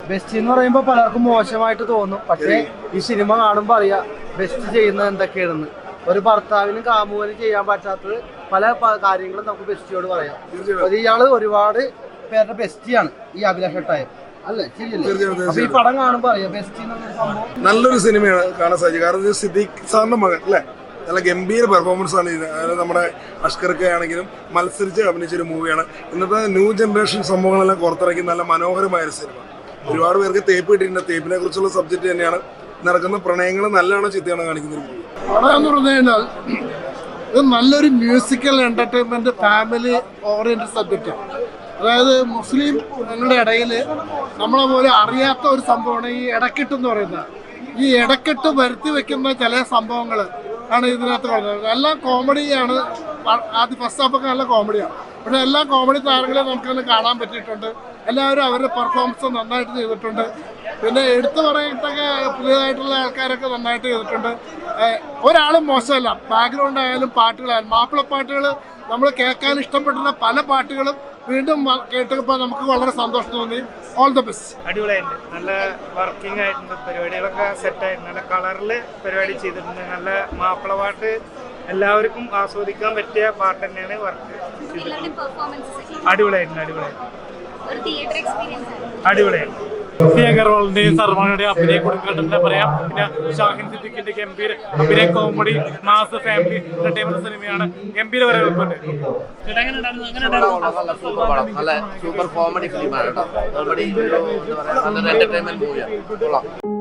Best എന്ന് പറയുമ്പോൾ പലർക്കും മോശമായിട്ട് തോന്നും. പക്ഷേ ഈ സിനിമ കാണുമ്പോൾ അറിയാം ബെസ്റ്റ് ചെയ്യുന്നത് എന്തൊക്കെയാണെന്ന്. ഒരു ഭർത്താവിനും കാമുവിനും ചെയ്യാൻ പറ്റാത്തത് പല കാര്യങ്ങളും നമുക്ക് ബെസ്റ്റിയോട് പറയാം. ഇയാള് ഒരുപാട് പേരുടെ ബെസ്റ്റിയാണ് ഈ അഭിലാഷ് ഏട്ടായം. അല്ലേ? ശരിയല്ലേ? അപ്പൊ ഈ പടം കാണുമ്പോൾ അറിയാം ബെസ്റ്റ് സംഭവം നല്ലൊരു സിനിമയാണ് കാണാൻ സാധിക്കും. കാരണം സിദ്ദീഖ് സാറിന്റെ മകൻ അല്ലേ, നല്ല ഗംഭീര പെർഫോമൻസ് ആണ് ഇത്. അതായത് നമ്മുടെ അഷ്കർക്ക് ആണെങ്കിലും മത്സരിച്ച് അഭിനയിച്ചൊരു മൂവിയാണ്. ഇന്നത്തെ ന്യൂ ജനറേഷൻ സംഭവങ്ങളെല്ലാം പുറത്തിറക്കി നല്ല മനോഹരമായ ഒരു സിനിമ. ഒരുപാട് പേർക്ക് തേപ്പ് കിട്ടിയിട്ടുണ്ട്. തേപ്പിനെ കുറിച്ചുള്ള സബ്ജക്ട് തന്നെയാണ്. നടക്കുന്ന പ്രണയങ്ങൾ നല്ലതാണോ ചീത്തയാണോ കാണിക്കുന്ന ഒരു മൂവി. പടം എന്ന് പറഞ്ഞു കഴിഞ്ഞാൽ ഇത് നല്ലൊരു മ്യൂസിക്കൽ എന്റർടൈൻമെന്റ് ഫാമിലി ഓറിയന്റഡ് സബ്ജക്റ്റാണ്. അതായത് മുസ്ലിം ഞങ്ങളുടെ ഇടയിൽ നമ്മളെ പോലെ അറിയാത്ത ഒരു സംഭവമാണ് ഈ ഇടക്കെട്ട് എന്ന് പറയുന്നത്. ഈ ഇടക്കെട്ട് വരുത്തി വെക്കുന്ന ചില സംഭവങ്ങൾ ആണ് ഇതിനകത്ത് പറയുന്നത്. എല്ലാം കോമഡിയാണ്. ആദ്യം ഫസ്റ്റ് ഹാഫൊക്കെ നല്ല കോമഡിയാണ്. പക്ഷേ എല്ലാ കോമഡി താരങ്ങളെയും നമുക്കതിന് കാണാൻ പറ്റിയിട്ടുണ്ട്. എല്ലാവരും അവരുടെ പെർഫോമൻസ് നന്നായിട്ട് ചെയ്തിട്ടുണ്ട്. പിന്നെ എടുത്തു പറയത്തൊക്കെ പുതിയതായിട്ടുള്ള ആൾക്കാരൊക്കെ നന്നായിട്ട് ചെയ്തിട്ടുണ്ട്. ഒരാളും മോശമല്ല. ബാക്ക്ഗ്രൗണ്ട് ആയാലും പാട്ടുകളായാലും മാപ്പിളപ്പാട്ടുകൾ നമ്മൾ കേൾക്കാൻ ഇഷ്ടപ്പെട്ടുള്ള പല പാട്ടുകളും വീണ്ടും കേട്ടപ്പോൾ നമുക്ക് വളരെ സന്തോഷം തോന്നി. All the best. അടിപൊളിയായിട്ടുണ്ട്. നല്ല വർക്കിംഗ് ആയിട്ടുണ്ട്. പരിപാടികളൊക്കെ സെറ്റായിട്ടുണ്ട്. നല്ല കളറിൽ പരിപാടി ചെയ്തിട്ടുണ്ട്. നല്ല മാപ്പിള പാട്ട് എല്ലാവർക്കും ആസ്വദിക്കാൻ പറ്റിയ പാട്ട് തന്നെയാണ് വർക്ക് ചെയ്തിട്ടുണ്ട്. അടിപൊളിയായിട്ടുണ്ട്. അടിപൊളിയായിരുന്നു. അഗർവാളിന്റെയും സൽമാനുടെയും അഭിനയം കൊടുക്കട്ടെ പറയാം. പിന്നെ ഷാഹിൻ സിദ്ദീഖിന്റെ ഗംഭീര അഭിനയ കോമഡി മാസ് ഫാമിലി എന്റർടൈൻമെന്റ് സിനിമയാണ്. ഗംഭീര വരവേൽപ്പുണ്ട്. നല്ല സൂപ്പർ കോമഡി ഫിലിമാണ് കേട്ടോ. കോമഡി നല്ലൊരു എന്റർടൈൻമെന്റ് മൂവിയാണ്.